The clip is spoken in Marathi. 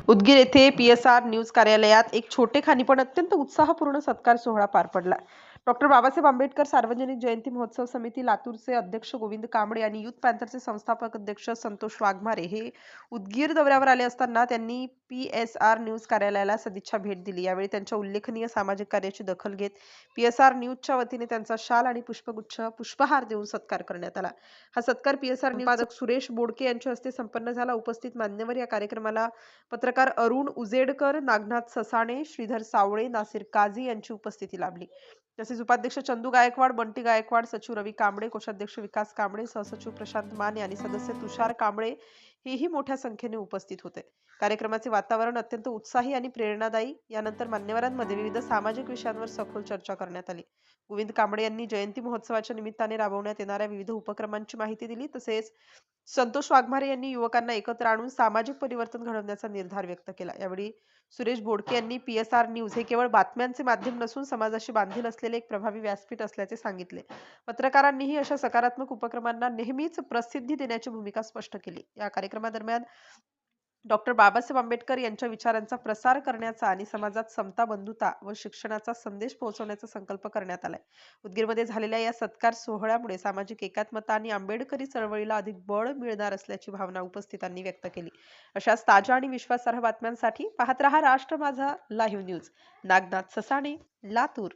उदगीर येथे पीएसआर न्यूज कार्यालयात एक छोटेखानी पण अत्यंत उत्साहपूर्ण सत्कार सोहळा पार पडला. डॉक्टर बाबासाहेब आंबेडकर सार्वजनिक जयंती महोत्सव समिती लातूरचे अध्यक्ष गोविंद कांबळे आणि युथ पॅन्थरचे संस्थापक अध्यक्ष संतोष वाघमारे हे उदगीर दौऱ्यावर आले असताना त्यांनी पीएसआर न्यूज कार्यालयाला सदिच्छा भेट दिली. यावेळी त्यांच्या उल्लेखनीय सामाजिक कार्याची दखल घेत पीएसआर न्यूजच्या वतीने त्यांचा शाल आणि पुष्पगुच्छ पुष्पहार देऊन सत्कार करण्यात आला. हा सत्कार पीएसआर संपादक सुरेश बोडके यांच्या हस्ते संपन्न झाला. उपस्थित मान्यवर या कार्यक्रमाला पत्रकार अरुण उजेडकर, नागनाथ ससाणे, श्रीधर सावळे, नासिर काझी यांची उपस्थिती लाभली. तसेच उपाध्यक्ष चंदू गायकवाड, बंटी गायकवाड, सचिव रवी कांबळे, कोषाध्यक्ष विकास कांबळे, सहसचिव प्रशांत माने आणि सदस्य तुषार कांबळे हेही मोठ्या संख्येने उपस्थित होते. कार्यक्रमाचे वातावरण अत्यंत उत्साही आणि प्रेरणादायी. यानंतर मान्यवरांमध्ये विविध सामाजिक विषयांवर सखोल चर्चा करण्यात आली. गोविंद कांबळे यांनी जयंती महोत्सवाच्या निमित्ताने राबवण्यात येणाऱ्या विविध उपक्रमांची माहिती दिली. तसेच संतोष वाघमारे यांनी युवकांना एकत्र आणून सामाजिक परिवर्तन घडवण्याचा निर्धार व्यक्त केला. यावेळी सुरेश बोडके यांनी पीएसआर न्यूज हे केवळ बातम्यांचे माध्यम नसून समाजाशी बांधील असलेले एक प्रभावी व्यासपीठ असल्याचे सांगितले. पत्रकारांनीही अशा सकारात्मक उपक्रमांना नेहमीच प्रसिद्धी देण्याची भूमिका स्पष्ट केली. या कार्यक्रमादरम्यान डॉक्टर बाबासाहेब आंबेडकर यांच्या विचारांचा प्रसार करण्याचा आणि समाजात समता, बंधुता व शिक्षणाचा संदेश पोहोचवण्याचा संकल्प करण्यात आलाय. उदगीरमध्ये झालेल्या या सत्कार सोहळ्यामुळे सामाजिक एकात्मता आणि आंबेडकरी चळवळीला अधिक बळ मिळणार असल्याची भावना उपस्थितांनी व्यक्त केली. अशाच ताज्या आणि विश्वासार्ह बातम्यांसाठी पाहत रहा राष्ट्र माझा लाईव्ह न्यूज. नागनाथ ससाणे, लातूर.